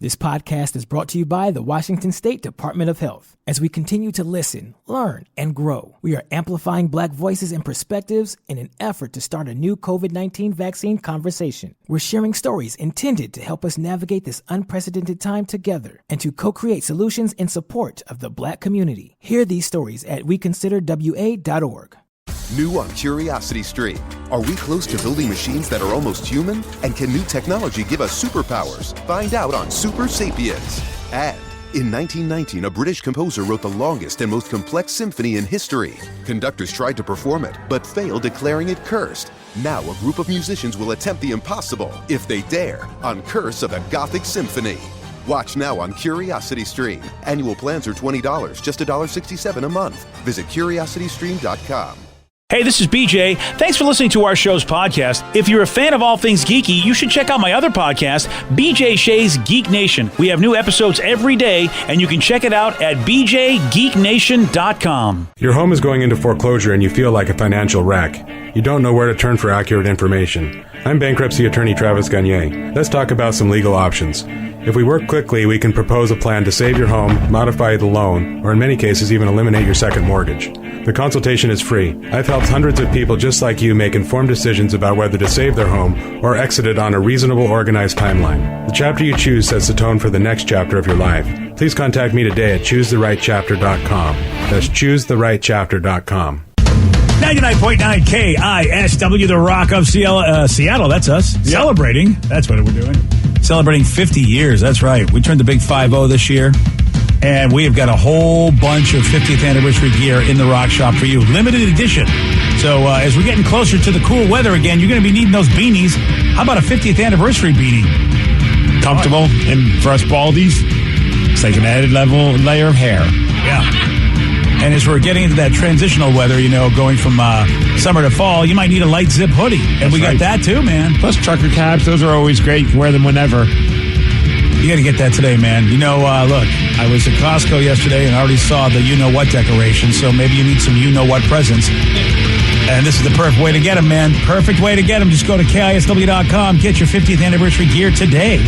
This podcast is brought to you by the Washington State Department of Health. As we continue to listen, learn, and grow, we are amplifying Black voices and perspectives in an effort to start a new COVID-19 vaccine conversation. We're sharing stories intended to help us navigate this unprecedented time together and to co-create solutions in support of the Black community. Hear these stories at weconsiderwa.org. New on Curiosity Stream. Are we close to building machines that are almost human? And can new technology give us superpowers? Find out on Super Sapiens. And in 1919, a British composer wrote the longest and most complex symphony in history. Conductors tried to perform it, but failed, declaring it cursed. Now a group of musicians will attempt the impossible, if they dare, on Curse of the Gothic Symphony. Watch now on Curiosity Stream. Annual plans are $20, just $1.67 a month. Visit curiositystream.com. Hey, this is BJ. Thanks for listening to our show's podcast. If you're a fan of all things geeky, you should check out my other podcast, BJ Shea's Geek Nation. We have new episodes every day, and you can check it out at bjgeeknation.com. Your home is going into foreclosure and you feel like a financial wreck. You don't know where to turn for accurate information. I'm bankruptcy attorney Travis Gagne. Let's talk about some legal options. If we work quickly, we can propose a plan to save your home, modify the loan, or in many cases even eliminate your second mortgage. The consultation is free. I've helped hundreds of people just like you make informed decisions about whether to save their home or exit it on a reasonable, organized timeline. The chapter you choose sets the tone for the next chapter of your life. Please contact me today at choosetherightchapter.com. That's choosetherightchapter.com. 99.9 KISW, the Rock of Seattle. That's us. Yep. Celebrating. That's what we're doing. Celebrating 50 years. That's right. We turned the big 5-0 this year. And we have got a whole bunch of 50th anniversary gear in the Rock Shop for you. Limited edition. So as we're getting closer to the cool weather again, you're going to be needing those beanies. How about a 50th anniversary beanie? Comfortable. And for us baldies, it's like an added layer of hair. Yeah. And as we're getting into that transitional weather, you know, going from summer to fall, you might need a light zip hoodie. And we got that too, man. Plus trucker caps, those are always great. You can wear them whenever. You got to get that today, man. You know, look, I was at Costco yesterday and I already saw the you-know-what decoration, so maybe you need some you-know-what presents. And this is the perfect way to get them, man. Perfect way to get them. Just go to KISW.com. Get your 50th anniversary gear today.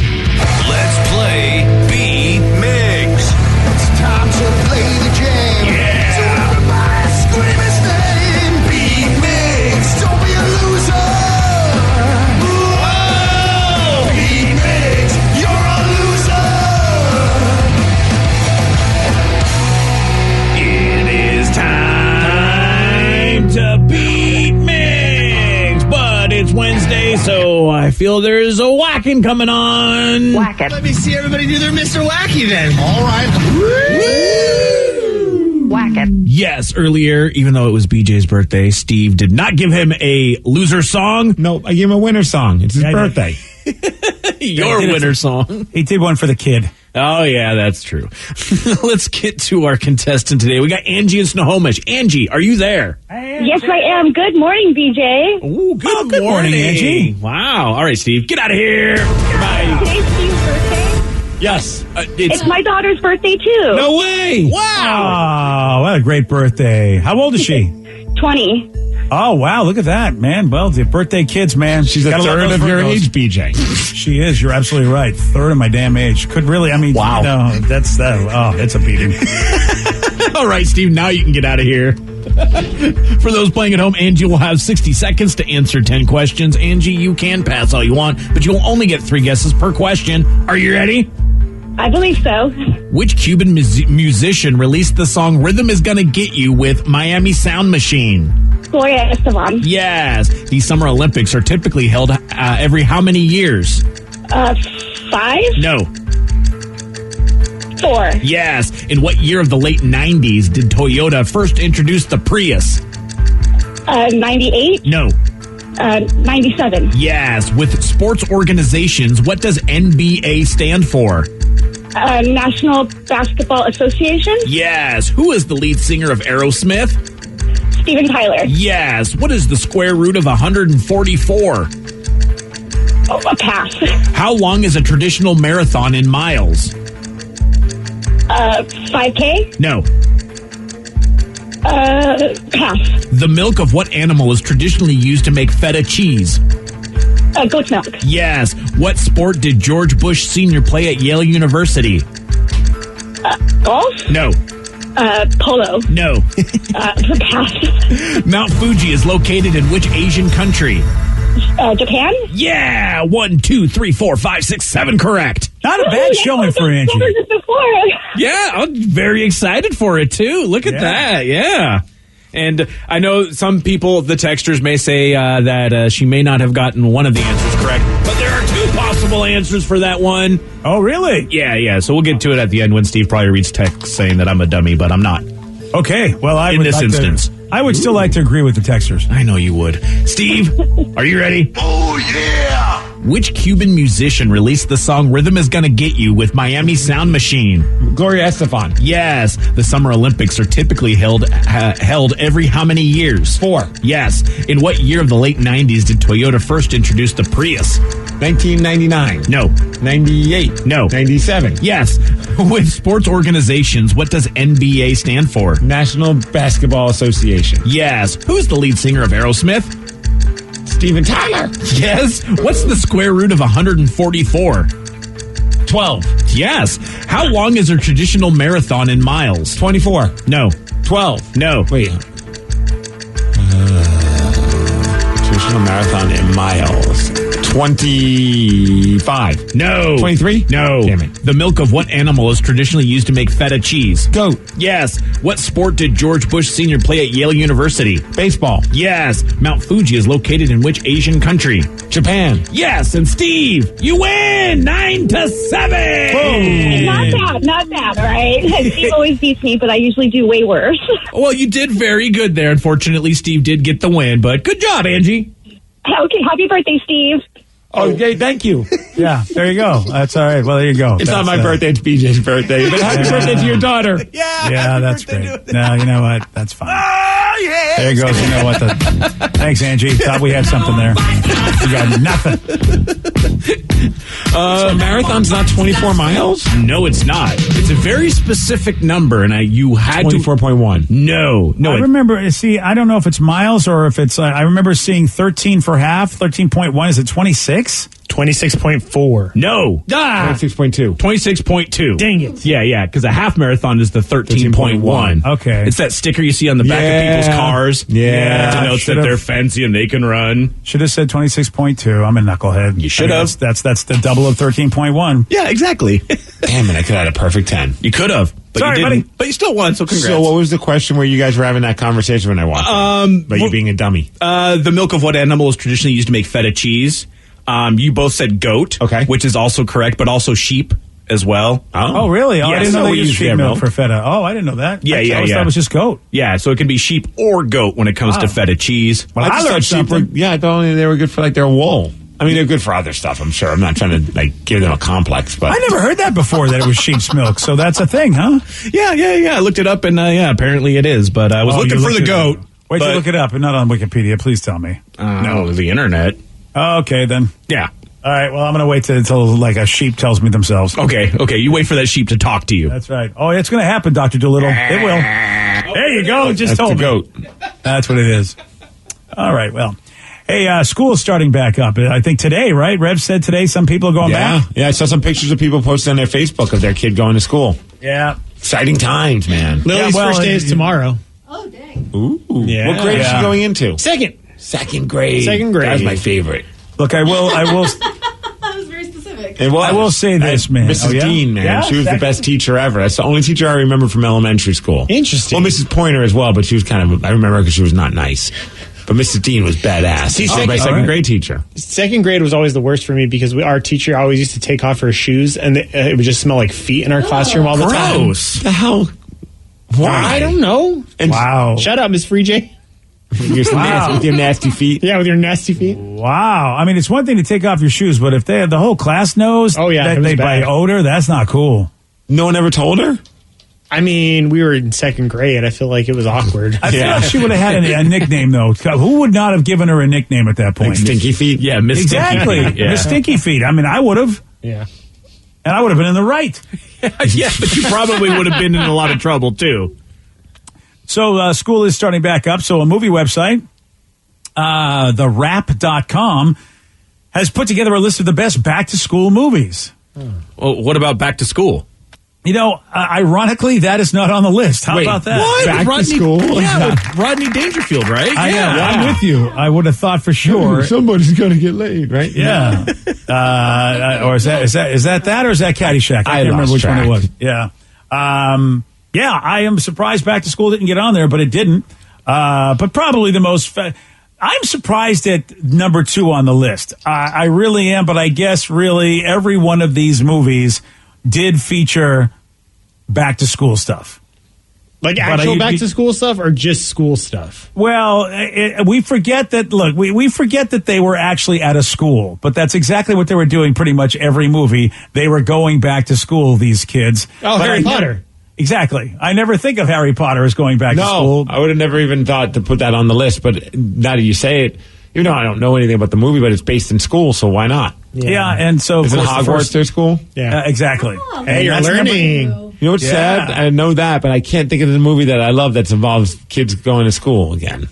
Let's play B-Mix. It's time to play the game. Yeah. So everybody scream his name. B-Mix. Don't be a loser. Whoa. B-Mix. You're a loser. It is time to beat Mix. But it's Wednesday, so I feel there's a whacking coming on. Whack it. Let me see everybody do their Mr. Wacky then. All right. Woo! Whack it. Yes, earlier, even though it was BJ's birthday, Steve did not give him a loser song. No, I gave him a winner song. It's his birthday. Your winner song. He did one for the kid. Oh, yeah, that's true. Let's get to our contestant today. We got Angie in Snohomish. Angie, are you there? Yes, I am. Good morning, BJ. Ooh, good morning, Angie. Wow. All right, Steve, get out of here. Goodbye. Today's Steve's birthday. Yes. It's my daughter's birthday, too. No way. Wow. Oh, what a great birthday. How old is she? 20. Oh, wow. Look at that, man. Well, the birthday kids, man. She's a third of your age, BJ. She is. You're absolutely right. Third of my damn age. Could really, I mean, wow. You know, that's it's a beating. All right, Steve, now you can get out of here. For those playing at home, Angie will have 60 seconds to answer 10 questions. Angie, you can pass all you want, but you'll only get 3 guesses per question. Are you ready? I believe so. Which Cuban musician released the song Rhythm Is Gonna Get You with Miami Sound Machine? Gloria Estefan. Yes. These Summer Olympics are typically held every how many years? 5? No. 4. Yes. In what year of the late 90s did Toyota first introduce the Prius? 98? No. 97. Yes. With sports organizations, what does NBA stand for? National Basketball Association? Yes. Who is the lead singer of Aerosmith? Steven Tyler. Yes. What is the square root of 144? Oh, a pass. How long is a traditional marathon in miles? 5K? No. Pass. The milk of what animal is traditionally used to make feta cheese? Goat's milk. Yes. What sport did George Bush Sr. play at Yale University? Golf? No. Polo. No. Pass. Mount Fuji is located in which Asian country? Japan? Yeah. 1, 2, 3, 4, 5, 6, 7. Correct. Not a bad showing for Angie. I've this before. Yeah, I'm very excited for it, too. Look at that. Yeah. And I know some people, the texters, may say that she may not have gotten one of the answers correct, but there are 2 possible answers for that one. Oh, really? Yeah. So we'll get to it at the end when Steve probably reads text saying that I'm a dummy, but I'm not. Okay. Well, In this instance. I would still like to agree with the texters. I know you would. Steve, are you ready? Oh, yeah! Which Cuban musician released the song Rhythm Is Gonna Get You with Miami Sound Machine? Gloria Estefan. Yes. The Summer Olympics are typically held every how many years? 4. Yes. In what year of the late 90s did Toyota first introduce the Prius? 1999. No. 98. No. 97. Yes. With sports organizations, what does NBA stand for? National Basketball Association. Yes. Who's the lead singer of Aerosmith? Steven Tyler. Yes. What's the square root of 144? 12. Yes. How long is a traditional marathon in miles? 24. No. 12. No. Wait. Traditional marathon in miles. 25. No. 23? No. Damn it. The milk of what animal is traditionally used to make feta cheese? Goat. Yes. What sport did George Bush Sr. play at Yale University? Baseball. Yes. Mount Fuji is located in which Asian country? Japan. Yes. And Steve, you win 9-7. Not bad, all right? Steve always beats me, but I usually do way worse. Well, you did very good there. Unfortunately, Steve did get the win, but good job, Angie. Okay, happy birthday, Steve. Oh, okay, thank you. Yeah, there you go. That's all right. Well, there you go. It's not my birthday, it's BJ's birthday. But happy birthday to your daughter. Yeah, that's great. No, you know what? That's fine. Oh, yeah! There goes. You know what? Thanks, Angie. Thought we had something there. You got nothing. Marathon's not 24 miles? No, it's not. It's a very specific number, and you had 24.1. No. I remember, see, I don't know if it's miles or if it's, I remember seeing 13 for half, 13.1. Is it 26? 26.4. No. 26.2. 26.2. Dang it. Yeah, because a half marathon is the 13.1. Okay. It's that sticker you see on the back of people's cars. Yeah. It denotes that they're fancy and they can run. Should have said 26.2. I'm a knucklehead. You should have. That's the double of 13.1. Yeah, exactly. Damn it, I could have had a perfect 10. You could have. But Sorry, you didn't. buddy. But you still won, so congrats. So what was the question where you guys were having that conversation when I walked in? About you being a dummy. The milk of what animal is traditionally used to make feta cheese? You both said goat, Okay. which is also correct, but also sheep as well. Oh, really? Oh, Yeah, I didn't so know they we used use sheep their milk milk. for feta. Oh, I didn't know that. Yeah, I always thought it was just goat. Yeah, so it can be sheep or goat when it comes to feta cheese. Well, I just learned thought sheep were, something. yeah, I thought they were good for like their wool. I mean, they're good for other stuff, I'm sure. I'm not trying to like give them a complex, but I never heard that before, that it was sheep's milk. So that's a thing, huh? Yeah. I looked it up, and apparently it is. But I was looking you for looked the it up. goat. Wait to look it up, and not on Wikipedia. Please tell me. No, the internet. Okay, then. Yeah. All right, well, I'm going to wait until like a sheep tells me themselves. Okay. You wait for that sheep to talk to you. That's right. Oh, it's going to happen, Dr. Doolittle. It will. There you go. Just that's told the me. goat. That's what it is. All right, well. Hey, school is starting back up. I think today, right? Rev said today some people are going back. Yeah, I saw some pictures of people posting on their Facebook of their kid going to school. Yeah. Exciting times, man. Lily's first day is tomorrow. Oh, dang. Ooh. Yeah. What grade is she going into? Second. Second grade. Second grade. That was my favorite. Look, I will. That was very specific. It was. I will say this, man. Mrs. Oh, yeah? Dean, man. Yeah? She was the best teacher ever. That's the only teacher I remember from elementary school. Interesting. Well, Mrs. Pointer as well, but she was kind of, I remember her because she was not nice. But Mrs. Dean was badass. See, She was my second grade teacher. Second grade was always the worst for me because our teacher always used to take off her shoes and it would just smell like feet in our classroom all the time. Gross. The hell? Why? I don't know. And Wow. Shut up, Miss Free J. with your nasty feet. Yeah, with your nasty feet. Wow. I mean, it's one thing to take off your shoes, but if the whole class knows Oh, yeah, it that was they bad. by odor, that's not cool. No one ever told her? I mean, we were in second grade. I feel like it was awkward. I feel like she would have had a nickname, though. Who would not have given her a nickname at that point? Like stinky feet? Yeah, Miss Exactly. Stinky. Yeah. Miss Stinky Feet. I mean, I would have. Yeah. And I would have been in the right. Yeah, but you probably would have been in a lot of trouble, too. So school is starting back up. So a movie website, therap.com, has put together a list of the best back-to-school movies. Well, what about Back to School? You know, ironically, that is not on the list. How about that? What? Back to Rodney, School? Yeah, with Rodney Dangerfield, right? I'm with you. I would have thought for sure. Somebody's going to get laid, right? Yeah. Or is that or is that Caddyshack? I can't remember which one it was. Yeah. Yeah, I am surprised Back to School didn't get on there, but it didn't. But probably the most... I'm surprised at number 2 on the list. I really am, but I guess really every one of these movies did feature back to school stuff. Like actual back to school stuff or just school stuff? Well, we forget that, look, we forget that they were actually at a school, but that's exactly what they were doing pretty much every movie. They were going back to school, these kids. Oh, Harry Potter. Exactly. I never think of Harry Potter as going back to school. No, I would have never even thought to put that on the list, but now that you say it, even though I don't know anything about the movie, but it's based in school, so why not? Yeah, and so... Isn't Hogwarts their school? Yeah. Exactly. Oh, and you're that's learning. You know what's sad? I know that, but I can't think of the movie that I love that involves kids going to school again.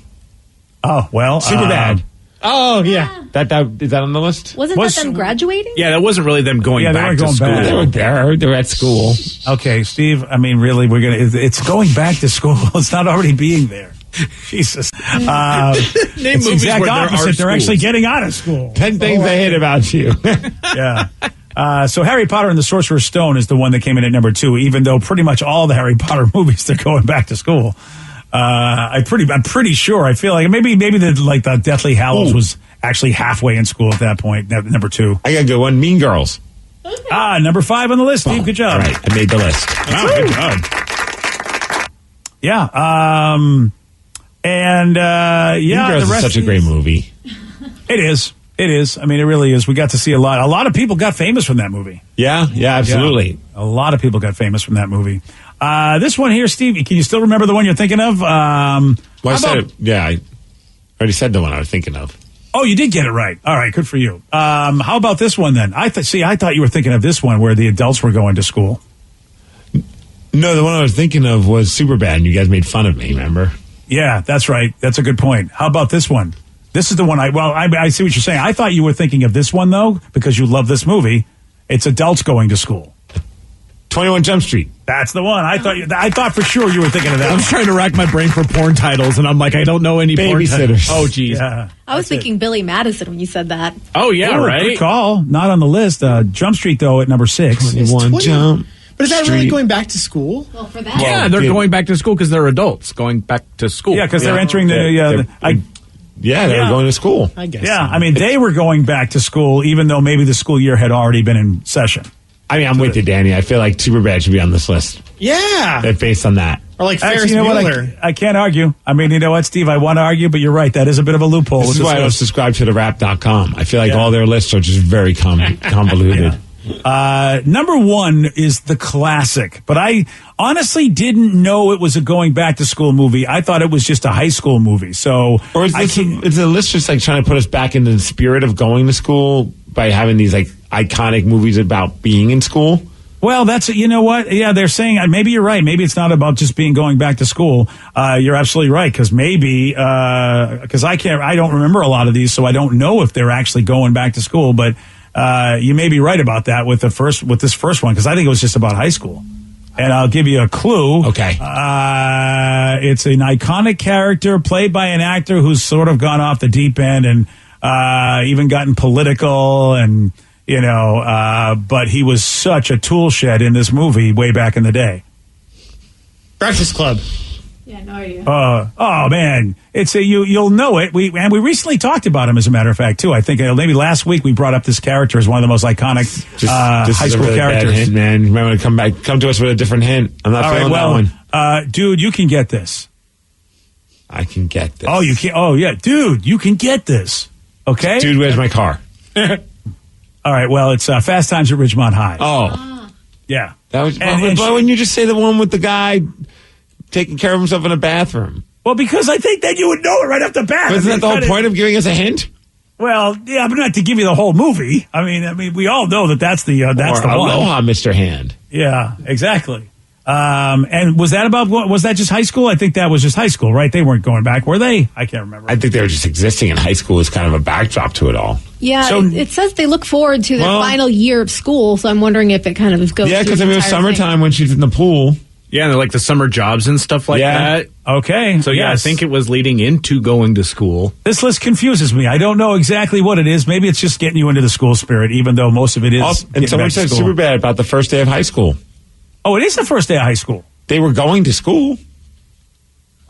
Oh, well... Superbad. Oh, yeah. That is that on the list? Wasn't that them graduating? Yeah, that wasn't really them going back to school. back. They were there. They were at school. Okay, Steve, I mean, really, it's going back to school. It's not already being there. Jesus. Name it's movies exact where there are opposite. They're schools. actually getting out of school. 10 things I hate about you. Yeah. So Harry Potter and the Sorcerer's Stone is the one that came in at number 2, even though pretty much all the Harry Potter movies, they're going back to school. I'm pretty sure. I feel like maybe the Deathly Hallows was actually halfway in school at that point. Number 2. I got a good one. Mean Girls. Number 5 on the list. Steve, good job. All right, I made the list. Wow, good job. Yeah. And Mean Girls the rest is such a great movie. It is. It is. I mean, it really is. We got to see a lot of people got famous from that movie. Yeah, absolutely. Yeah. A lot of people got famous from that movie. This one here, Steve, can you still remember the one you're thinking of? I already said the one I was thinking of. Oh, you did get it right. All right, good for you. How about this one then? I thought you were thinking of this one where the adults were going to school. No, the one I was thinking of was Superbad, and you guys made fun of me, remember? Yeah, that's right. That's a good point. How about this one? This is the one I see what you're saying. I thought you were thinking of this one, though, because you love this movie. It's adults going to school. 21 Jump Street. That's the one. I thought for sure you were thinking of that. I was trying to rack my brain for porn titles, and I'm like, I don't know any porn titles. Oh, geez. Yeah. I was thinking Billy Madison when you said that. Oh, yeah, Ooh, right? Good call. Not on the list. Jump Street, though, at number 6. 21 Jump But is that Street. really going back to school? Well, for that. Yeah, they're going back to school because they're adults going back to school. Yeah, because they're entering the... they were going to school. I guess. Yeah, I mean, they were going back to school, even though maybe the school year had already been in session. I mean, I'm with you, Danny. I feel like Superbad should be on this list. Yeah. Based on that. Or like Ferris Actually, you know what? Bueller. I can't argue. I mean, you know what, Steve? I want to argue, but you're right. That is a bit of a loophole. This is why I don't subscribe to the rap.com. I feel like all their lists are just very convoluted. Number 1 is the classic, but I honestly didn't know it was a going back to school movie. I thought it was just a high school movie. So, or is the list just like trying to put us back into the spirit of going to school by having these like iconic movies about being in school? Well, you know what? Yeah, they're saying maybe you're right. Maybe it's not about just going back to school. You're absolutely right because because I don't remember a lot of these, so I don't know if they're actually going back to school. But you may be right about that with this first one because I think it was just about high school. And I'll give you a clue. Okay. It's an iconic character played by an actor who's sort of gone off the deep end and even gotten political and. But he was such a tool shed in this movie way back in the day. Breakfast Club. Yeah, no idea. Oh man, you'll know it. We recently talked about him, as a matter of fact, too. I think maybe last week we brought up this character as one of the most iconic high school really characters. Bad hint, man, you might want to come to us with a different hint. I'm not feeling that one. Dude, you can get this. I can get this. Oh, you can. Oh yeah, dude, you can get this. Okay, dude, where's my car? All right, well, it's Fast Times at Ridgemont High. Oh. Yeah. That was. Why wouldn't you just say the one with the guy taking care of himself in a bathroom? Well, because I think that you would know it right off the bat. But isn't that the whole point of giving us a hint? Well, yeah, but not to give you the whole movie. I mean, we all know that's the one. Aloha, Mr. Hand. Yeah, exactly. And was that about what? Was that just high school? I think that was just high school, right? They weren't going back, were they? I can't remember. I think they were just existing in high school as kind of a backdrop to it all. Yeah, So- it says they look forward to their Well- final year of school, so I'm wondering if it kind of goes. Yeah, through because the it was entire summertime when she's in the pool. Yeah, and like the summer jobs and stuff like Yeah. that. Okay. So yeah, yes. I think it was leading into going to school. This list confuses me. I don't know exactly what it is. Maybe it's just getting you into the school spirit, even though most of it is. And getting someone back to said school. super bad about the first day of high school. Oh, it is the first day of high school. They were going to school.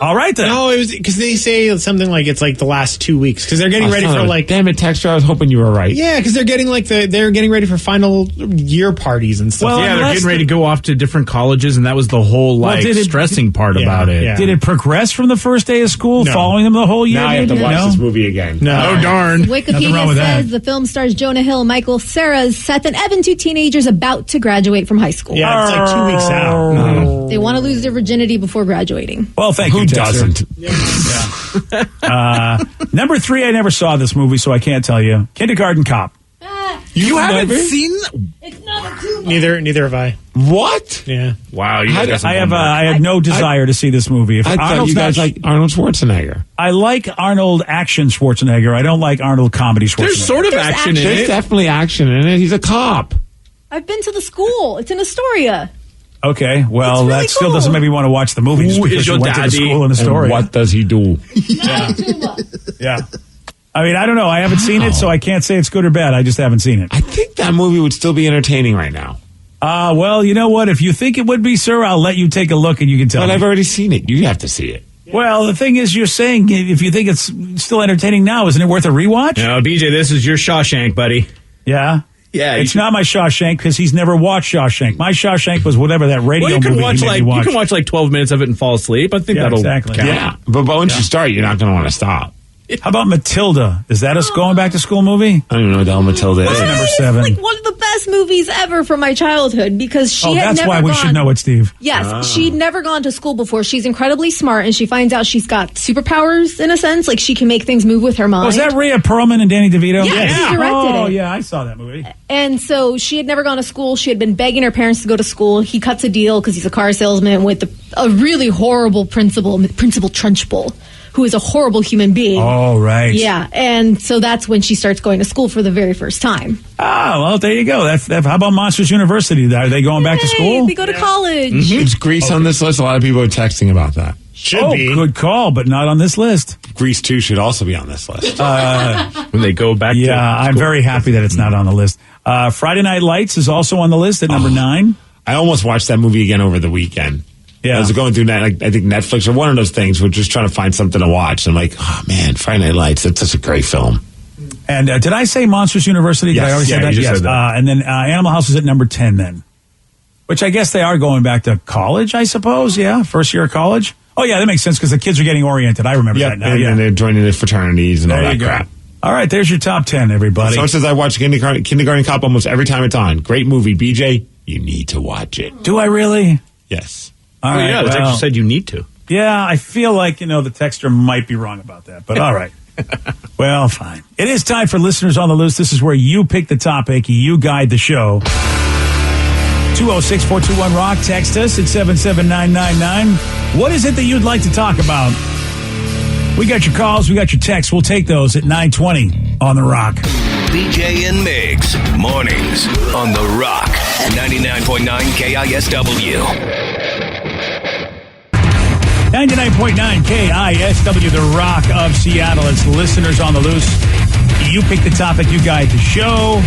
All right then. No, it was because they say something like it's like the last 2 weeks because they're getting ready for like. Damn it, Texter! I was hoping you were right. Yeah, because they're getting they're getting ready for final year parties and stuff. Well, Yeah, they're unless getting ready to go off to different colleges, and that was the whole Well, like did it- stressing part Yeah, about it. yeah. Did it progress from the first day of school, No. following them the whole year? Now I have to maybe? watch No? this movie again. No. Oh darn! Nothing wrong Wikipedia with that. says the film stars Jonah Hill, Michael Cera's, Seth, and Evan, 2 teenagers about to graduate from high school. Yeah, it's like 2 weeks out. They want to lose their virginity before graduating. Well, thank Who you, Texter. doesn't? Number 3, I never saw this movie, so I can't tell you. Kindergarten Cop. You haven't never- seen? Neither have I. What? Yeah. Wow, you guys got some I have homework. I had no desire to see this movie. If I thought Arnold's you guys not- like Arnold Schwarzenegger. I like Arnold action Schwarzenegger. I don't like Arnold comedy Schwarzenegger. There's sort of There's action in There's it. definitely action in it. He's a cop. I've been to the school. It's in Astoria. Okay, well, It's really that still cool. doesn't make me want to watch the movie just Who because is you your went to the daddy? school in the story. And what does he do? Yeah. I mean, I don't know. I haven't seen it, so I can't say it's good or bad. I just haven't seen it. I think that movie would still be entertaining right now. Well, you know what? If you think it would be, sir, I'll let you take a look and you can tell But me. I've already seen it. You have to see it. Well, the thing is, you're saying if you think it's still entertaining now, isn't it worth a rewatch? No, BJ, this is your Shawshank, buddy. Yeah. Yeah, It's not my Shawshank because he's never watched Shawshank. My Shawshank was whatever that radio Well, you can movie watch he made like me watch. you can watch like 12 minutes of it and fall asleep. I think Yeah, that'll exactly. count. Yeah. But once you start, you're not going to want to stop. How about Matilda? Is that a going back to school movie? I don't even know what the hell Matilda is. That's number It's 7. like one of the best movies ever from my childhood because she had that's never why we gone. should know it, Steve. Yes, she'd never gone to school before. She's incredibly smart, and she finds out she's got superpowers in a sense. Like she can make things move with her mind. Was that Rhea Perlman and Danny DeVito? Yeah, he directed Oh, it. yeah, I saw that movie. And so she had never gone to school. She had been begging her parents to go to school. He cuts a deal because he's a car salesman with a really horrible Principal Trunchbull, who is a horrible human being. Oh, right. Yeah, and so that's when she starts going to school for the very first time. Oh, well, there you go. That's how about Monsters University? Are they going back to Hey, school? they go to college. It's Grease on this list. A lot of people are texting about that. Should be. Good call, but not on this list. Grease 2 should also be on this list. When they go back Yeah, to I'm school. very happy that it's not on the list. Friday Night Lights is also on the list at number 9. I almost watched that movie again over the weekend. Yeah. I was going through, like, I think Netflix or one of those things. We're just trying to find something to watch. I'm like, oh, man, Friday Night Lights, that's such a great film. And did I say Monsters University? Did Yes. I already Yeah, say that? you just Yes. said that. And then Animal House is at number 10 then. Which I guess they are going back to college, I suppose. Yeah, first year of college. Oh, yeah, that makes sense because the kids are getting oriented. I remember that now. and, Yeah. and they're joining the fraternities and all There that you go. crap. All right, there's your top 10, everybody. Someone says I watch Kindergarten Cop almost every time it's on. Great movie, BJ. You need to watch it. Do I really? Yes. All Oh, right, yeah, the well, text said you need to. yeah, I feel like, the texter might be wrong about that, but all right. Well, fine. It is time for Listeners on the Loose. This is where you pick the topic, you guide the show. 206-421-ROCK. Text us at 77999. What is it that you'd like to talk about? We got your calls. We got your texts. We'll take those at 920 on The Rock. BJ and Migs, mornings on The Rock, 99.9 KISW. 99.9 KISW, The Rock of Seattle. It's Listeners on the Loose. You pick the topic. You guide the show.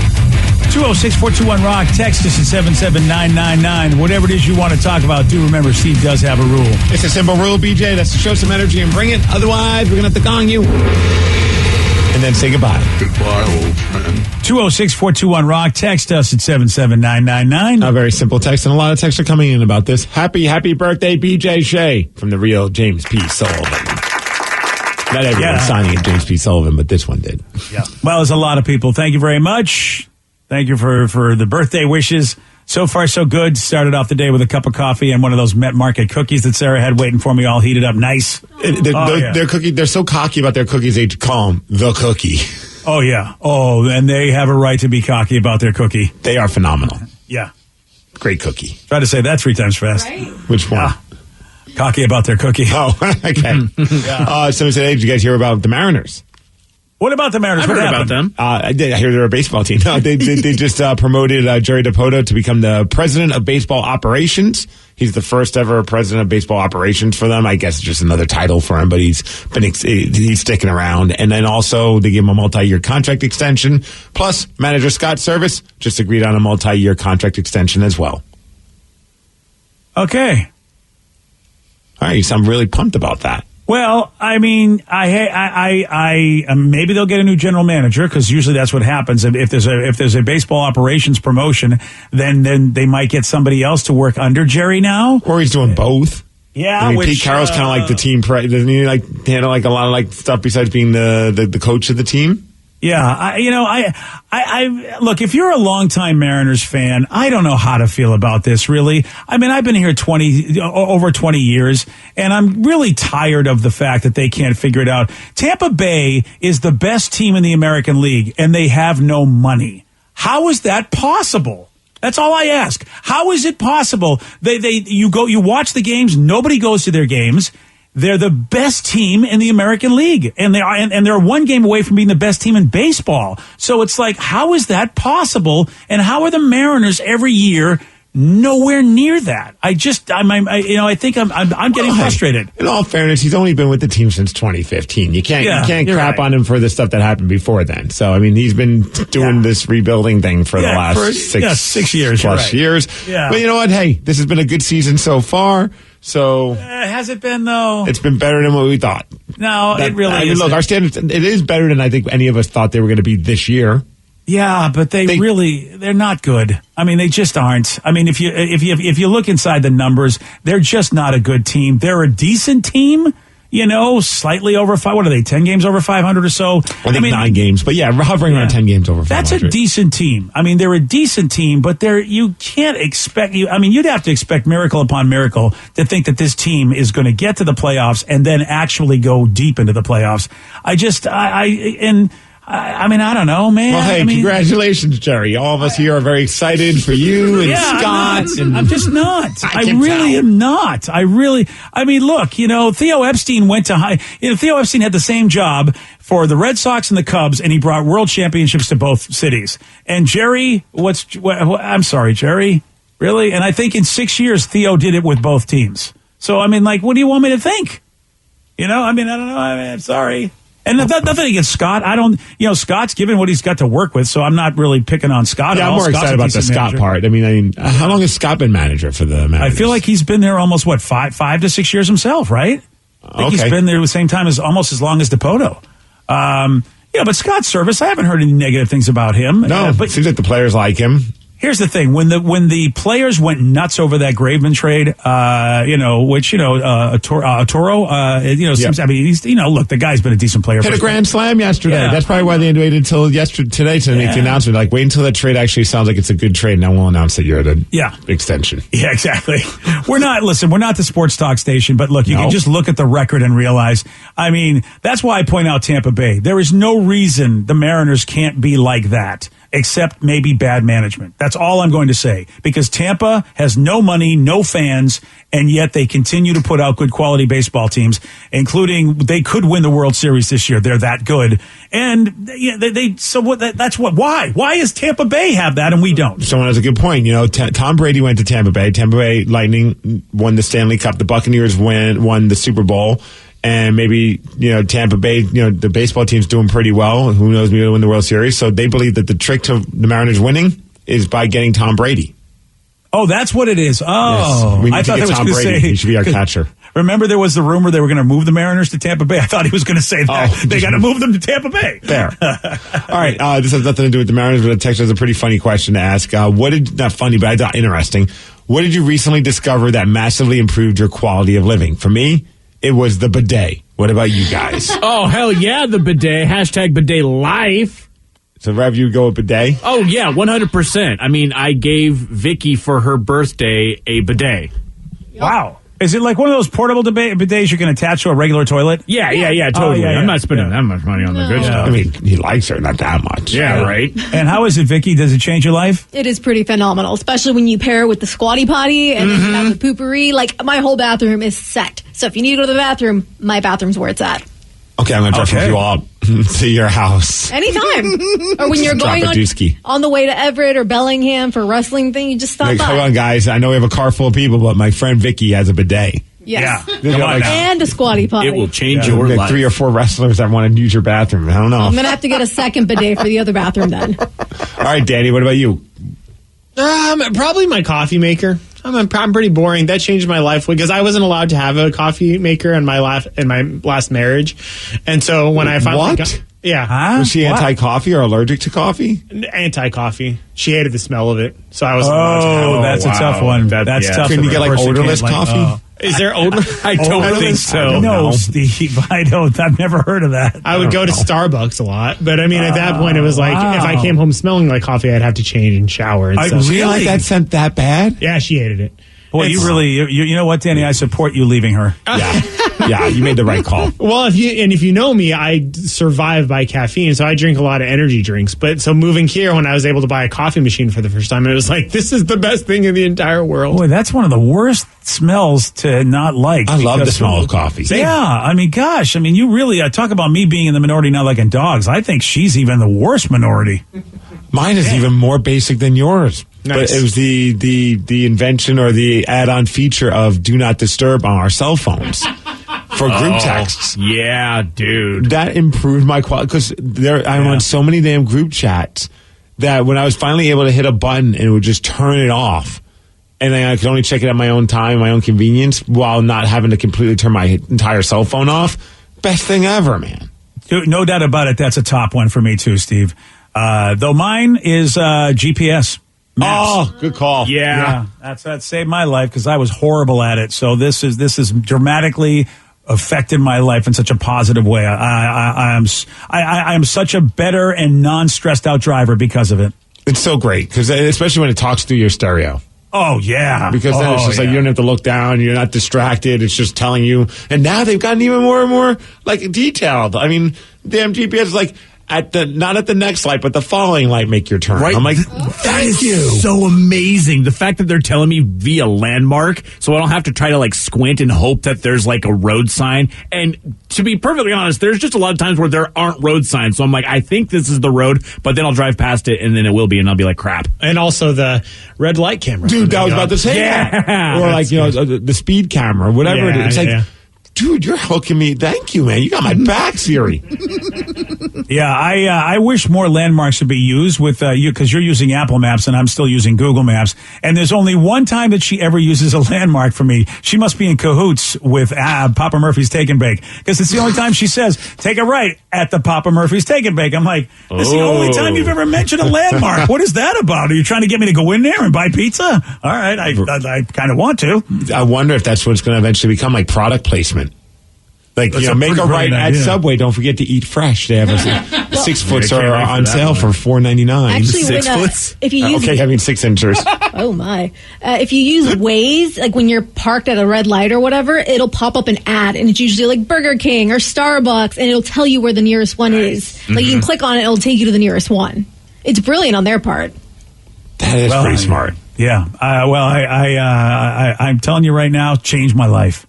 206-421-ROCK. Text us at 77999. Whatever it is you want to talk about, do remember Steve does have a rule. It's a simple rule, BJ. That's to show some energy and bring it. Otherwise, we're going to have to gong you. And then say goodbye. Goodbye, old friend. 206-421-ROCK. Text us at 77999. A very simple text, and a lot of texts are coming in about this. Happy birthday, BJ Shea, from the real James P. Sullivan. Not everyone's signing it James P. Sullivan, but this one did. Yeah. Well, there's a lot of people. Thank you very much. Thank you for the birthday wishes. So far, so good. Started off the day with a cup of coffee and one of those Met Market cookies that Sarah had waiting for me, all heated up nice. They're so cocky about their cookies, they call them the cookie. Oh, yeah. Oh, and they have a right to be cocky about their cookie. They are phenomenal. Yeah. great cookie. Try to say that 3 times fast. Right? Which one? Cocky about their cookie. Oh, okay. Someone said, hey, did you guys hear about the Mariners? What about the Mariners? I've What heard happened? about them. I hear they're a baseball team. No, they just promoted Jerry DiPoto to become the president of baseball operations. He's the first ever president of baseball operations for them. I guess it's just another title for him, but he's sticking around. And then also they give him a multi-year contract extension. Plus, manager Scott Service just agreed on a multi-year contract extension as well. Okay. All right, you sound really pumped about that. Well, I mean, I maybe they'll get a new general manager because usually that's what happens. If there's a baseball operations promotion, then they might get somebody else to work under Jerry now. Or he's doing both. Yeah, I mean, Pete Carroll's kind of like the team. Doesn't he handle a lot of stuff besides being the coach of the team? Yeah, I look, if you're a longtime Mariners fan, I don't know how to feel about this, really. I mean, I've been here over 20 years, and I'm really tired of the fact that they can't figure it out. Tampa Bay is the best team in the American League, and they have no money. How is that possible? That's all I ask. How is it possible? You watch the games, nobody goes to their games. They're the best team in the American League, and they're 1 game away from being the best team in baseball. So it's like, how is that possible? And how are the Mariners every year nowhere near that? I think I'm getting frustrated. In all fairness, he's only been with the team since 2015. You can't crap on him for the stuff that happened before then. So I mean, he's been doing this rebuilding thing for the last 6 years plus years. Yeah. But you know what? Hey, this has been a good season so far. So has it been though? It's been better than what we thought. No, it really is. I mean, look, our standards. It is better than I think any of us thought they were going to be this year. Yeah, but they're not good. I mean, they just aren't. I mean, if you look inside the numbers, they're just not a good team. They're a decent team, slightly over 5. What are they? 10 games over 500 or so? I think 9 games, but yeah, hovering around 10 games over 500. That's a decent team. I mean, they're a decent team, but you can't expect you'd have to expect miracle upon miracle to think that this team is going to get to the playoffs and then actually go deep into the playoffs. I don't know, man. Well, hey, congratulations, Jerry. All of us here are very excited for you and Scott. I'm just not. I really am not. I mean, look, Theo Epstein went to high. Theo Epstein had the same job for the Red Sox and the Cubs, and he brought world championships to both cities. And Jerry, I'm sorry, Jerry, really? And I think in 6 years, Theo did it with both teams. So, I mean, what do you want me to think? I don't know. I'm sorry. And nothing against Scott. Scott's given what he's got to work with, so I'm not really picking on Scott. Yeah, I'm more excited about the Scott part. I mean, how long has Scott been manager for the Mariners? I feel like he's been there almost, 5 to 6 years himself, right? I think he's been there the same time almost as long as DiPoto. But Scott Service, I haven't heard any negative things about him. No, but it seems like the players like him. Here's the thing: when the players went nuts over that Graveman trade, Toro, seems. I mean, he's look, the guy's been a decent player. Hit a grand slam yesterday. Yeah. That's probably why they waited until today to make the announcement. Like, wait until that trade actually sounds like it's a good trade, and then we'll announce that you're at an extension. Yeah, exactly. We're not the sports talk station, but look, you can just look at the record and realize. I mean, that's why I point out Tampa Bay. There is no reason the Mariners can't be like that. Except maybe bad management. That's all I'm going to say. Because Tampa has no money, no fans, and yet they continue to put out good quality baseball teams, including they could win the World Series this year. They're that good. And why? Why does Tampa Bay have that and we don't? Someone has a good point. Tom Brady went to Tampa Bay. Tampa Bay Lightning won the Stanley Cup. The Buccaneers won the Super Bowl. And maybe, Tampa Bay, the baseball team's doing pretty well. Who knows, maybe they'll win the World Series. So they believe that the trick to the Mariners winning is by getting Tom Brady. Oh, that's what it is. Oh, yes. We need to get Tom Brady. He should be our catcher. Remember, there was the rumor they were going to move the Mariners to Tampa Bay. I thought he was going to say that. They got to move them to Tampa Bay. Fair. All right. This has nothing to do with the Mariners, but the text has a pretty funny question to ask. Not funny, but I thought interesting. What did you recently discover that massively improved your quality of living? For me, it was the bidet. What about you guys? Oh, hell yeah, the bidet. Hashtag bidet life. So, Rev, you go with bidet? Oh, yeah, 100%. I mean, I gave Vicky for her birthday a bidet. Wow. Is it like one of those portable bidets you can attach to a regular toilet? Yeah, totally. yeah. I'm not spending that much money on the good stuff. I mean, he likes her, not that much. Yeah, right. And how is it, Vicky? Does it change your life? It is pretty phenomenal, especially when you pair it with the squatty potty and then you have the poopery. Like, my whole bathroom is set. So if you need to go to the bathroom, my bathroom's where it's at. Okay, I'm going to drive you all to your house. Anytime. Or when you're going on the way to Everett or Bellingham for a wrestling thing, you just stop by. Hold on, guys. I know we have a car full of people, but my friend Vicky has a bidet. Yes. Yeah. Come on now. And a squatty potty. It will change your life. 3 or 4 wrestlers that want to use your bathroom. I don't know. I'm going to have to get a second bidet for the other bathroom then. All right, Danny, what about you? Probably my coffee maker. I'm pretty boring. That changed my life because I wasn't allowed to have a coffee maker in my last marriage, and so when I finally got, was she anti-coffee or allergic to coffee? Anti-coffee. She hated the smell of it, so I wasn't allowed to have it. That's a tough one. That's tough. Can you get like odorless coffee? Is there odor? I don't think so. No, Steve. I don't. I've never heard of that. I would go to Starbucks a lot, but I mean, at that point, it was like if I came home smelling like coffee, I'd have to change and shower. And stuff. Really? Like that scent that bad? Yeah, she hated it. Boy, you know what, Danny? I support you leaving her. Yeah, you made the right call. Well, if you know me, I survive by caffeine, so I drink a lot of energy drinks. But so moving here, when I was able to buy a coffee machine for the first time, it was like, this is the best thing in the entire world. Boy, that's one of the worst smells to not like. I love the smell of coffee. Yeah, I mean, gosh, you really talk about me being in the minority not liking dogs. I think she's even the worst minority. Mine is even more basic than yours. Nice. But it was the invention or the add-on feature of Do Not Disturb on our cell phones for group texts. Yeah, dude. That improved my quality because I'm on so many damn group chats that when I was finally able to hit a button and it would just turn it off, and then I could only check it at my own time, my own convenience, while not having to completely turn my entire cell phone off. Best thing ever, man. Dude, no doubt about it. That's a top one for me too, Steve. Though mine is GPS. Maps. Oh, good call. Yeah. That saved my life because I was horrible at it. So this is dramatically affected my life in such a positive way. I am such a better and non-stressed out driver because of it. It's so great because especially when it talks through your stereo. Oh, yeah. Because then it's just like you don't have to look down. You're not distracted. It's just telling you. And now they've gotten even more and more like detailed. I mean, damn GPS is like, not at the next light, but the following light, make your turn. Right. I'm like, that is so amazing. The fact that they're telling me via landmark, so I don't have to try to like squint and hope that there's like a road sign. And to be perfectly honest, there's just a lot of times where there aren't road signs. So I'm like, I think this is the road, but then I'll drive past it and then it will be, and I'll be like, crap. And also the red light camera. Dude, that was about to say that. Or like, the speed camera, whatever it is. It's like, dude, you're hooking me. Thank you, man. You got my back, Siri. Yeah, I wish more landmarks would be used with you because you're using Apple Maps and I'm still using Google Maps. And there's only one time that she ever uses a landmark for me. She must be in cahoots with Papa Murphy's Take and Bake because it's the only time she says, take a right at the Papa Murphy's Take and Bake. I'm like, this is the only time you've ever mentioned a landmark. What is that about? Are you trying to get me to go in there and buy pizza? All right, I kind of want to. I wonder if that's what's going to eventually become like product placement. Like, That's make a right at idea. Subway. Don't forget to eat fresh. They have 6 foots are on sale for $4.99. Actually, 6 foots? If you use 6 inches. Oh my! If you use Waze, like when you're parked at a red light or whatever, it'll pop up an ad, and it's usually like Burger King or Starbucks, and it'll tell you where the nearest one is. Like you can click on it, it'll take you to the nearest one. It's brilliant on their part. That is pretty smart. Yeah. I'm telling you right now, changed my life.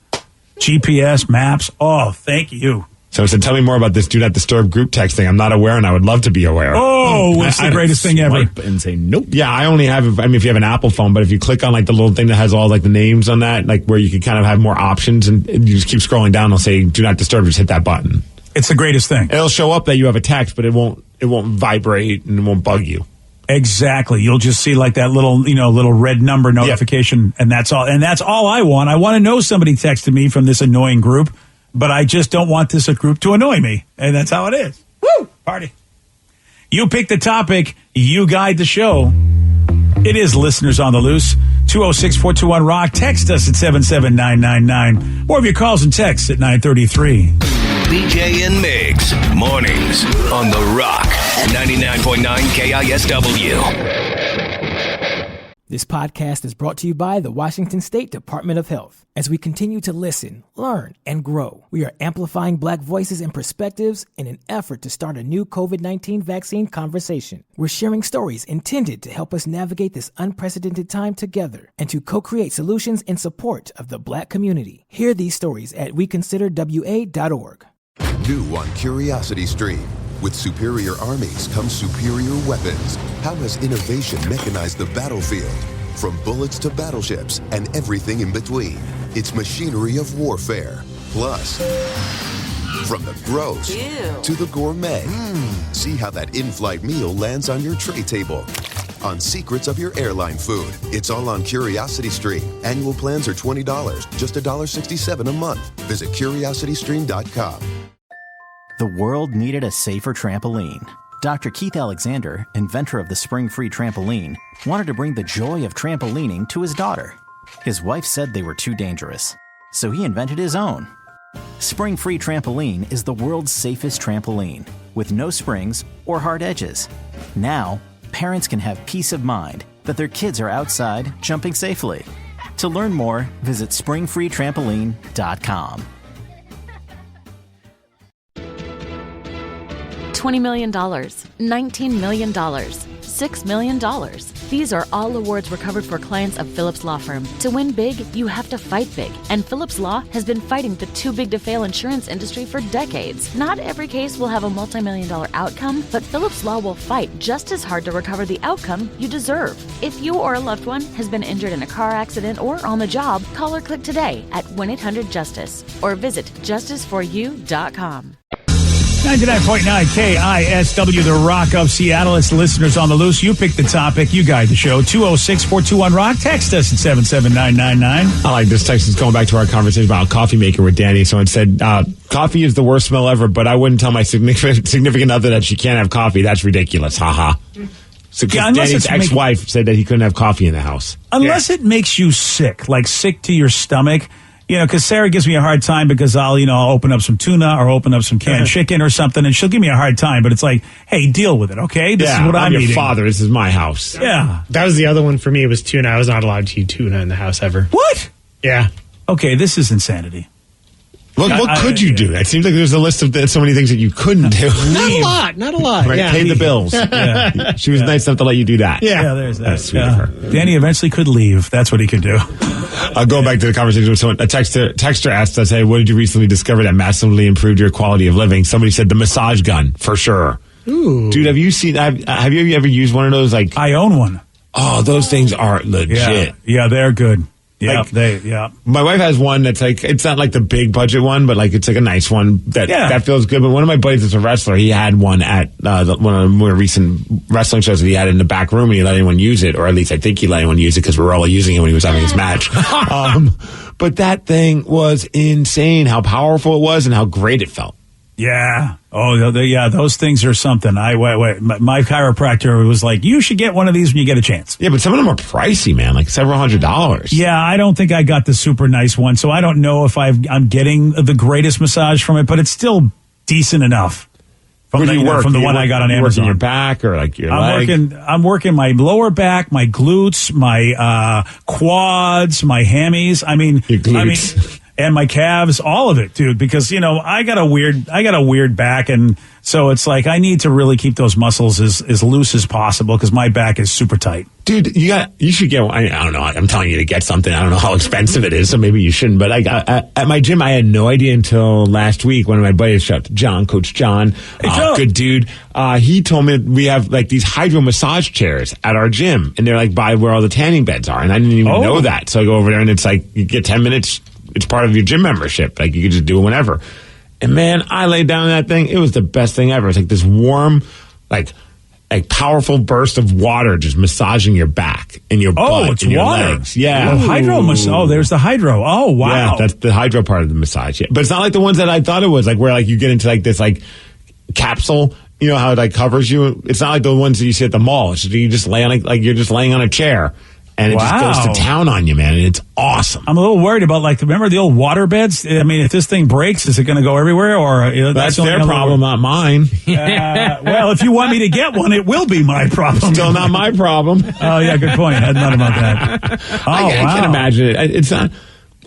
GPS, maps. Oh, thank you. So tell me more about this Do Not Disturb group texting. I'm not aware, and I would love to be aware. Oh, it's the greatest thing ever. And say nope. Yeah, I only have. If you have an Apple phone, but if you click on like the little thing that has all like the names on that, like where you can kind of have more options, and you just keep scrolling down, it'll say Do Not Disturb. Just hit that button. It's the greatest thing. It'll show up that you have a text, but it won't vibrate and it won't bug you. Exactly. You'll just see like that little red number notification, and that's all. And that's all I want. I want to know somebody texted me from this annoying group, but I just don't want this group to annoy me, and that's how it is. Woo! Party. You pick the topic. You guide the show. It is Listeners on the Loose. 206-421-ROCK. Text us at 77999. More of your calls and texts at 933. BJ and Migs, mornings on The Rock, 99.9 KISW. This podcast is brought to you by the Washington State Department of Health. As we continue to listen, learn, and grow, we are amplifying Black voices and perspectives in an effort to start a new COVID-19 vaccine conversation. We're sharing stories intended to help us navigate this unprecedented time together and to co-create solutions in support of the Black community. Hear these stories at weconsiderwa.org. New on Curiosity Stream. With superior armies comes superior weapons. How has innovation mechanized the battlefield? From bullets to battleships and everything in between. It's machinery of warfare. Plus, from the gross to the gourmet. See how that in-flight meal lands on your tray table. On secrets of your airline food. It's all on Curiosity Stream. Annual plans are $20, just $1.67 a month. Visit curiositystream.com. The world needed a safer trampoline. Dr. Keith Alexander, inventor of the Spring-Free Trampoline, wanted to bring the joy of trampolining to his daughter. His wife said they were too dangerous, so he invented his own. Spring-Free Trampoline is the world's safest trampoline, with no springs or hard edges. Now, parents can have peace of mind that their kids are outside jumping safely. To learn more, visit springfreetrampoline.com. $20 million, $19 million, $6 million. These are all awards recovered for clients of Phillips Law Firm. To win big, you have to fight big. And Phillips Law has been fighting the too big to fail insurance industry for decades. Not every case will have a multi-million-dollar outcome, but Phillips Law will fight just as hard to recover the outcome you deserve. If you or a loved one has been injured in a car accident or on the job, call or click today at 1-800-JUSTICE or visit justiceforyou.com. 99.9 KISW, the Rock of Seattle. It's listeners on the loose. You pick the topic. You guide the show. 206-421-ROCK. Text us at 77999. I like this text. Is going back to our conversation about coffee maker with Danny. Someone said, coffee is the worst smell ever, but I wouldn't tell my significant other that she can't have coffee. That's ridiculous. Haha. So Danny's ex-wife said that he couldn't have coffee in the house. Unless it makes you sick, like sick to your stomach. You know, because Sarah gives me a hard time because I'll open up some tuna or open up some canned chicken or something, and she'll give me a hard time. But it's like, hey, deal with it, okay? This is what I'm your eating. Father. This is my house. Yeah. That was the other one for me. It was tuna. I was not allowed to eat tuna in the house ever. What? Yeah. Okay, this is insanity. What could you do? It seems like there's a list of so many things that you couldn't do. Not a lot. Right, Yeah. pay the bills. Yeah. She was nice enough to let you do that. Yeah. There's that. That's sweet of her. Danny eventually could leave. That's what he could do. Going back to the conversation with someone, a texter asked us, hey, what did you recently discover that massively improved your quality of living? Somebody said the massage gun, for sure. Ooh. Dude, have you ever used one of those? Like, I own one. Oh, those things are legit. Yeah, they're good. Yeah, My wife has one that's like, it's not like the big budget one, but like it's like a nice one that feels good. But one of my buddies that's a wrestler, he had one at one of the more recent wrestling shows that he had in the back room, and he let anyone use it, or at least I think he let anyone use it because we were all using it when he was having his match. But that thing was insane how powerful it was and how great it felt. Yeah. Oh, yeah. Those things are something. My chiropractor was like, you should get one of these when you get a chance. Yeah, but some of them are pricey, man, like several $100s. Yeah, I don't think I got the super nice one, so I don't know if I'm getting the greatest massage from it, but it's still decent enough. From Where do you work? From the one I got on Amazon. Your back or like your leg? I'm working my lower back, my glutes, my quads, my hammies. Your glutes. And my calves, all of it, dude, because, I got a weird back. And so it's like, I need to really keep those muscles as loose as possible because my back is super tight. Dude, you should get one. I don't know. I'm telling you to get something. I don't know how expensive it is, so maybe you shouldn't. But at my gym, I had no idea until last week. One of my buddies, shout out to John, Coach John, good dude. He told me we have like these hydro massage chairs at our gym, and they're like by where all the tanning beds are. And I didn't even know that. So I go over there, and it's like you get 10 minutes. It's part of your gym membership. Like you can just do it whenever. And man, I laid down in that thing. It was the best thing ever. It's like this warm, like powerful burst of water just massaging your back and your butt and your legs. Yeah. Hydro massage. Oh, there's the hydro. Oh, wow. Yeah, that's the hydro part of the massage. Yeah. But it's not like the ones that I thought it was, like where like you get into like this like capsule, you know how it like covers you. It's not like the ones that you see at the mall. It's just, you just lay on like you're just laying on a chair. And it just goes to town on you, man, and it's awesome. I'm a little worried about, remember the old water beds? I mean, if this thing breaks, is it going to go everywhere? Or that's their problem, not mine. Well, if you want me to get one, it will be my problem. Still not my problem. Oh, yeah, good point. I hadn't thought about that. I can't imagine it. It's not.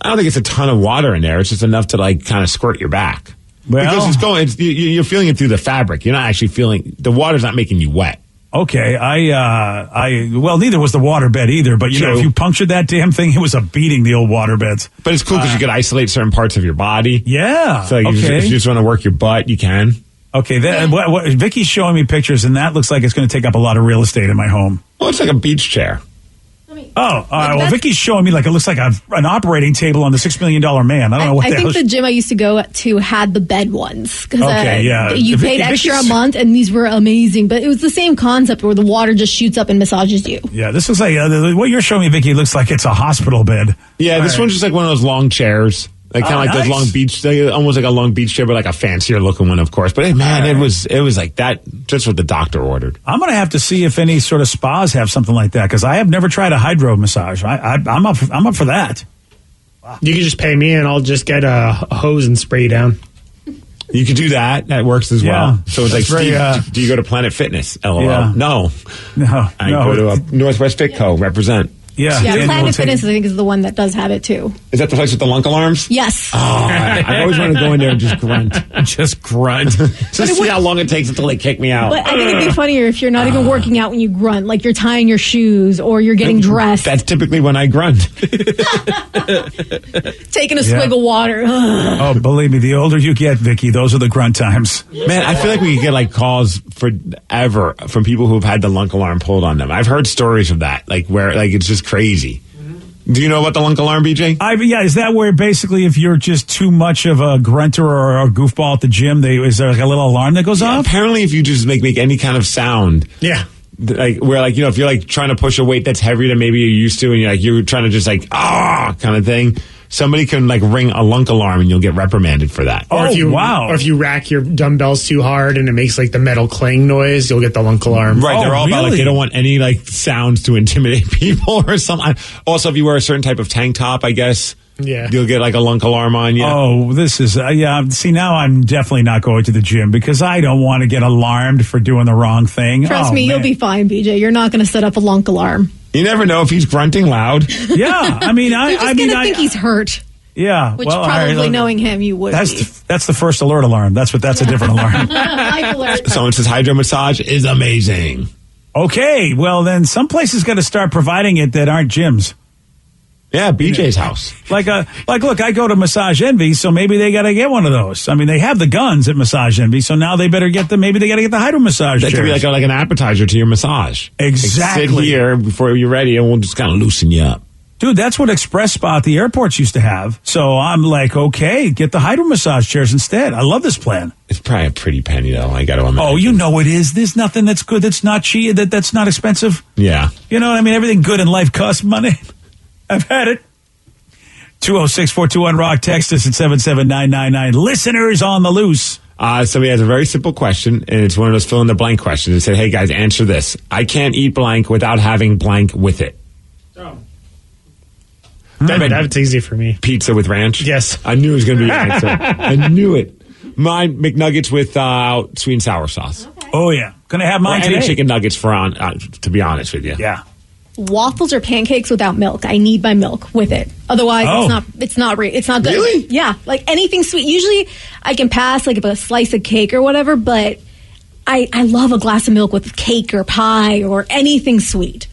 I don't think it's a ton of water in there. It's just enough to kind of squirt your back. Well, because it's going. You're feeling it through the fabric. You're not actually feeling the water's not making you wet. Okay, well, neither was the waterbed either, but you know, if you punctured that damn thing, it was a beating, the old waterbeds. But it's cool because you could isolate certain parts of your body. Yeah. So if you just want to work your butt, you can. Okay, Vicky's showing me pictures, and that looks like it's going to take up a lot of real estate in my home. Well, it's like a beach chair. Well, Vicky's showing me it looks like an operating table on the $6 Million Man. I don't know what I think the gym I used to go to had the bed ones. Okay, yeah. You paid extra a month, and these were amazing. But it was the same concept where the water just shoots up and massages you. Yeah, this looks like, what you're showing me, Vicky, looks like it's a hospital bed. Yeah, this one's just like one of those long chairs. Kind of like those long beach, almost like a long beach chair, but like a fancier looking one, of course. But hey, man, it was like that. Just what the doctor ordered. I'm going to have to see if any sort of spas have something like that because I have never tried a hydro massage. I'm up for that. Wow. You can just pay me, and I'll just get a hose and spray you down. You could do that. That works as well. So it's like, Steve, do you go to Planet Fitness? LOL. Yeah. No. I go to a Northwest Fitco. Represent. Yeah, Planet Fitness, I think, is the one that does have it too. Is that the place with the lunk alarms? Yes. Oh, I always want to go in there and just grunt. Just see how long it takes until they kick me out. But I think it'd be funnier if you're not even working out when you grunt, like you're tying your shoes or you're getting dressed. That's typically when I grunt. Taking a swig of water. Oh, believe me, the older you get, Vicky, those are the grunt times. Man, I feel like we could get calls forever from people who have had the lunk alarm pulled on them. I've heard stories of that, where it's just crazy. Do you know about the lunk alarm, BJ? Is that where basically if you're just too much of a grunter or a goofball at the gym, is there a little alarm that goes off? Apparently, if you just make any kind of sound, if you're trying to push a weight that's heavier than maybe you're used to, and you're trying to just kind of thing. Somebody can ring a lunk alarm and you'll get reprimanded for that. Or if you rack your dumbbells too hard and it makes the metal clang noise, you'll get the lunk alarm. Right, they're all about they don't want any sounds to intimidate people or something. Also, if you wear a certain type of tank top, I guess. Yeah. You'll get a lunk alarm on you. Oh, this is, see, now I'm definitely not going to the gym because I don't want to get alarmed for doing the wrong thing. Trust me, you'll be fine, BJ. You're not going to set up a lunk alarm. You never know if he's grunting loud. Yeah, I mean, You're just going to think he's hurt. Yeah. Which probably knowing him, you would be. That's the first alert alarm. That's a different alarm. Life alert. Someone says hydro massage is amazing. Okay, well then some places got to start providing it that aren't gyms. Yeah, BJ's house. Look, I go to Massage Envy, so maybe they got to get one of those. I mean, they have the guns at Massage Envy, so now they better get maybe they got to get the hydro massage. That could be like an appetizer to your massage. Exactly. Sit here before you're ready, and we'll just kind of loosen you up. Dude, that's what Express Spa at the airports used to have. So I'm like, okay, get the hydro massage chairs instead. I love this plan. It's probably a pretty penny, though. I got to imagine. Oh, you know it is. There's nothing that's good that's not cheap, that's not expensive. Yeah. You know what I mean? Everything good in life costs money. I've had it. 206-421-ROCK. Text us at 77999. Listeners on the loose. Somebody has a very simple question, and it's one of those fill-in-the-blank questions. It said, hey, guys, answer this. I can't eat blank without having blank with it. Oh. That's easy for me. Pizza with ranch? Yes. I knew it was going to be the answer. I knew it. Mine, McNuggets with sweet and sour sauce. Okay. Oh, yeah. Gonna have mine today. Any chicken nuggets to be honest with you. Yeah. Waffles or pancakes without milk. I need my milk with it. Otherwise, it's not good. Really? Yeah. Anything sweet. Usually I can pass a slice of cake or whatever, but I love a glass of milk with cake or pie or anything sweet.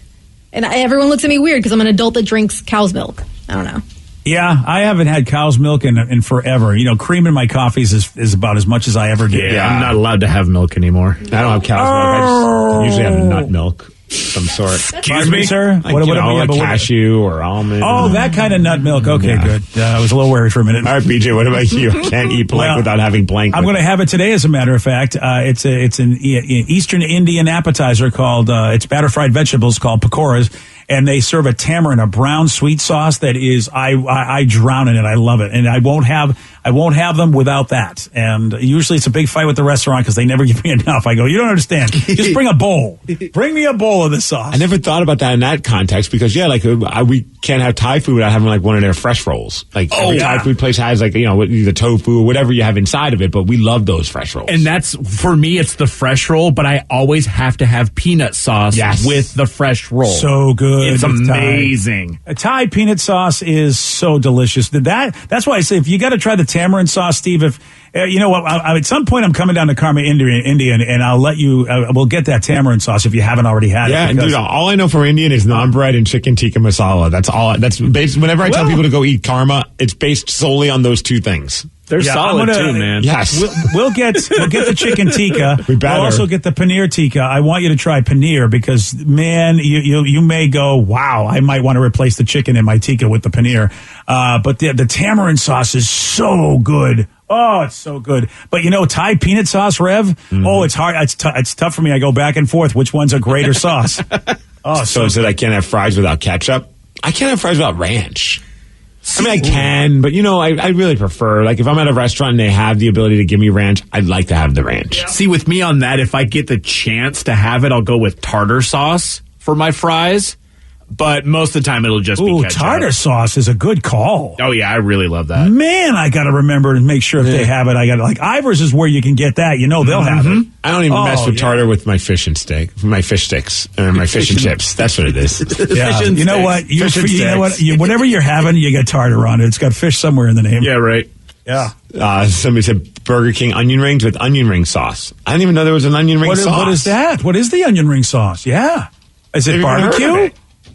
And everyone looks at me weird because I'm an adult that drinks cow's milk. I don't know. Yeah, I haven't had cow's milk in forever. Cream in my coffees is about as much as I ever did. Yeah, I'm not allowed to have milk anymore. I don't have cow's milk. I usually have nut milk. Some sort. Excuse me, sir? Cashew or almond. Oh, that kind of nut milk. Okay, good. I was a little worried for a minute. All right, BJ, what about you? I can't eat blank without having blank. I'm going to have it today, as a matter of fact. It's an Eastern Indian appetizer called, it's batter fried vegetables called pakoras, and they serve a tamarind, a brown sweet sauce that is, I drown in it. I love it. And I won't have them without that. And usually it's a big fight with the restaurant because they never give me enough. I go, you don't understand. Just bring a bowl. Bring me a bowl. control of the sauce. I never thought about that in that context because, we can't have Thai food without having like one of their fresh rolls. Like every Thai food place has like, the tofu or whatever you have inside of it, but we love those fresh rolls. And that's, for me, it's the fresh roll, but I always have to have peanut sauce with the fresh roll. So good. It's amazing. Thai peanut sauce is so delicious. That's why I say if you got to try the tamarind sauce, Steve, if you know what, at some point I'm coming down to Karma, India, and I'll let you, we'll get that tamarind sauce if you haven't already had it. Yeah, and dude, all I know from Indian is naan bread and chicken tikka masala. That's all. That's based, whenever I tell people to go eat Karma, it's based solely on those two things. They're solid too, man. Yes. We'll get the chicken tikka. We'll also get the paneer tikka. I want you to try paneer because, man, you may go, wow, I might want to replace the chicken in my tikka with the paneer. But the tamarind sauce is so good. Oh, it's so good. But Thai peanut sauce, Rev. Oh, it's hard. It's tough for me. I go back and forth. Which one's a greater sauce? Oh, so is it I can't have fries without ketchup? I can't have fries without ranch. I mean, I can, but I really prefer, like, if I'm at a restaurant and they have the ability to give me ranch, I'd like to have the ranch. Yeah. See, with me on that, if I get the chance to have it, I'll go with tartar sauce for my fries. But most of the time, it'll just be ketchup. Tartar sauce is a good call. Oh, yeah, I really love that. Man, I got to remember and make sure if they have it. I got to, like, Ivar's is where you can get that. They'll have it. I don't even mess with tartar with my fish sticks, or my fish and chips. That's what it is. Yeah. You know what? Whatever you're having, you got tartar on it. It's got fish somewhere in the name. Yeah, right. Yeah. Somebody said Burger King onion rings with onion ring sauce. I didn't even know there was an onion ring sauce. What is that? What is the onion ring sauce? Yeah. Is it barbecue?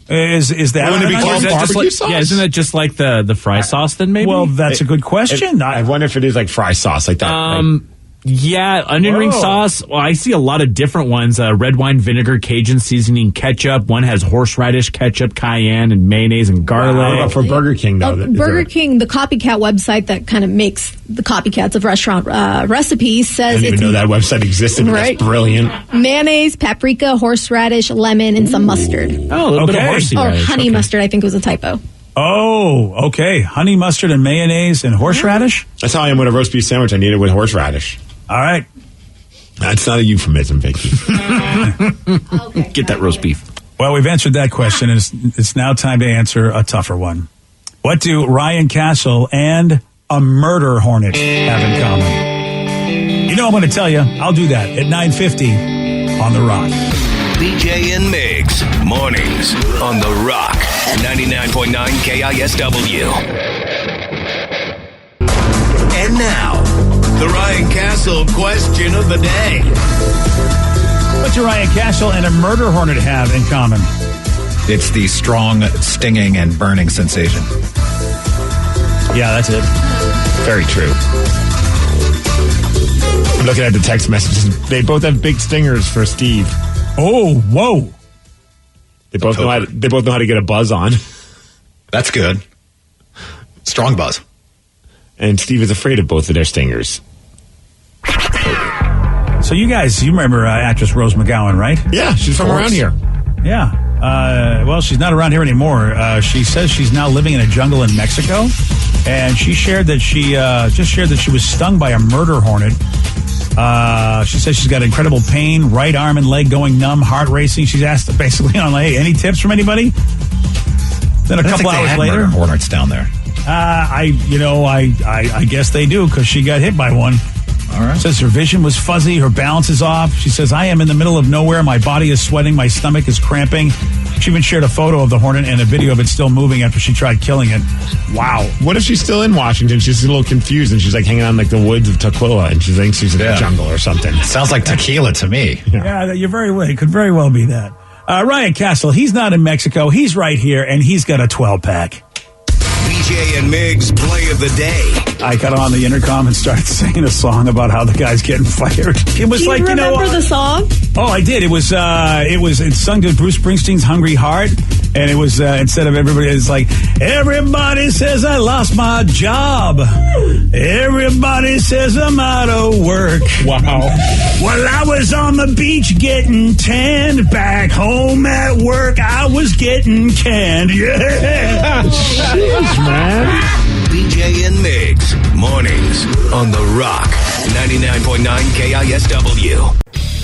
Is that going to be called barbecue sauce? Yeah, isn't that just like the fry sauce then maybe? Well, that's a good question. I wonder if it is like fry sauce like that. Yeah, onion ring sauce. Well, I see a lot of different ones. Red wine vinegar, Cajun seasoning, ketchup. One has horseradish, ketchup, cayenne, and mayonnaise and garlic. What about for Burger King, though? Burger King, the copycat website that kind of makes the copycats of restaurant recipes says I didn't even know that website existed. Right? That's brilliant. Mayonnaise, paprika, horseradish, lemon, and some mustard. Oh, a little bit of horseradish. Or honey mustard, I think was a typo. Oh, okay. Honey mustard and mayonnaise and horseradish? That's how I am with a roast beef sandwich. I need it with horseradish. All right. That's not a euphemism, Vicky. Okay. Get that roast beef. Well, we've answered that question. It's now time to answer a tougher one. What do Ryan Castle and a murder hornet have in common? I'm going to tell you. I'll do that at 9:50 on The Rock. BJ and Migs, mornings on The Rock, 99.9 KISW. And now, the Ryan Castle question of the day. What do Ryan Castle and a murder hornet have in common? It's the strong, stinging, and burning sensation. Yeah, that's it. Very true. I'm looking at the text messages. They both have big stingers for Steve. Oh, whoa. They both know how to get a buzz on. That's good. Strong buzz. And Steve is afraid of both of their stingers. So you remember actress Rose McGowan, right? Yeah, she's from around here. Yeah. Well, she's not around here anymore. She says she's now living in a jungle in Mexico. And she shared that she was stung by a murder hornet. She says she's got incredible pain, right arm and leg going numb, heart racing. She's asked basically on, hey, any tips from anybody? Then a couple hours later, murder hornets down there. I guess they do because she got hit by one. All right. Says her vision was fuzzy, her balance is off. She says, I am in the middle of nowhere. My body is sweating. My stomach is cramping. She even shared a photo of the hornet and a video of it still moving after she tried killing it. Wow. What if she's still in Washington? She's a little confused and she's like hanging on like the woods of Tukwila and she thinks she's in the jungle or something. Sounds like tequila to me. Yeah, it could very well be that. Ryan Castle, he's not in Mexico. He's right here and he's got a 12-pack. BJ and Migs play of the day. I got on the intercom and started singing a song about how the guy's getting fired. It was Do you remember the song? Oh, I did. It's sung to Bruce Springsteen's "Hungry Heart," and it was instead of everybody, it's like everybody says I lost my job. Everybody says I'm out of work. Wow. Well, I was on the beach getting tanned. Back home at work, I was getting canned. Yeah. Jeez, man. BJ and Migs, mornings on The Rock, 99.9 KISW.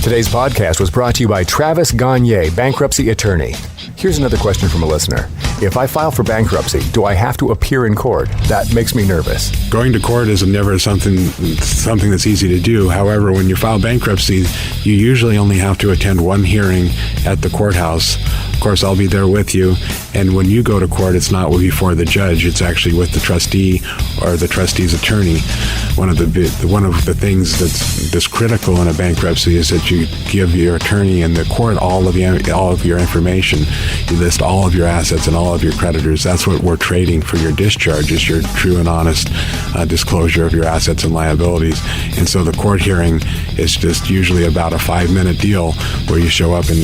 Today's podcast was brought to you by Travis Gagne, bankruptcy attorney. Here's another question from a listener. If I file for bankruptcy, do I have to appear in court? That makes me nervous. Going to court is never something that's easy to do. However, when you file bankruptcy, you usually only have to attend one hearing at the courthouse. Of course, I'll be there with you. And when you go to court, it's not before the judge. It's actually with the trustee or the trustee's attorney. One of the things that's critical in a bankruptcy is that you give your attorney and the court all of your information. You list all of your assets and all of your creditors. That's what we're trading for your discharge, is your true and honest disclosure of your assets and liabilities. And so the court hearing is just usually about a 5-minute deal where you show up and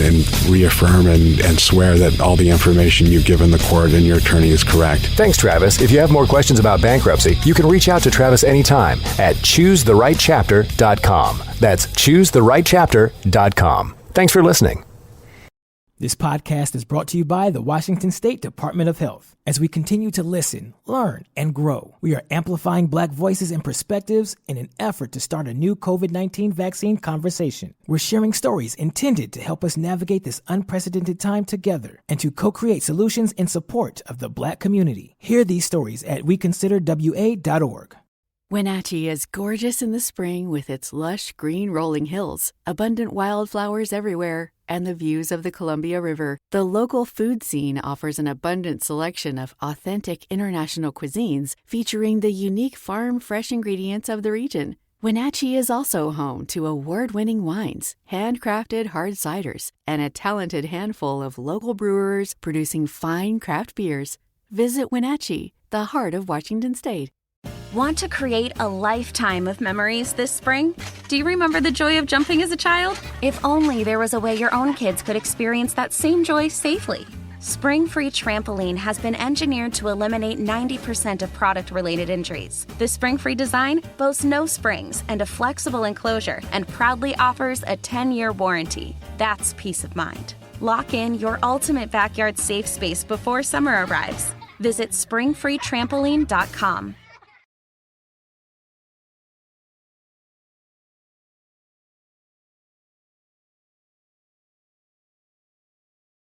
reaffirm and swear that all the information you've given the court and your attorney is correct. Thanks, Travis. If you have more questions about bankruptcy, you can reach out to Travis anytime at choosetherightchapter.com. That's choosetherightchapter.com. Thanks for listening. This podcast is brought to you by the Washington State Department of Health. As we continue to listen, learn, and grow, we are amplifying Black voices and perspectives in an effort to start a new COVID-19 vaccine conversation. We're sharing stories intended to help us navigate this unprecedented time together and to co-create solutions in support of the Black community. Hear these stories at weconsiderwa.org. Wenatchee is gorgeous in the spring with its lush green rolling hills, abundant wildflowers everywhere, and the views of the Columbia River. The local food scene offers an abundant selection of authentic international cuisines featuring the unique farm-fresh ingredients of the region. Wenatchee is also home to award-winning wines, handcrafted hard ciders, and a talented handful of local brewers producing fine craft beers. Visit Wenatchee, the heart of Washington State. Want to create a lifetime of memories this spring? Do you remember the joy of jumping as a child? If only there was a way your own kids could experience that same joy safely. Spring Free Trampoline has been engineered to eliminate 90% of product-related injuries. The Spring Free design boasts no springs and a flexible enclosure and proudly offers a 10-year warranty. That's peace of mind. Lock in your ultimate backyard safe space before summer arrives. Visit springfreetrampoline.com.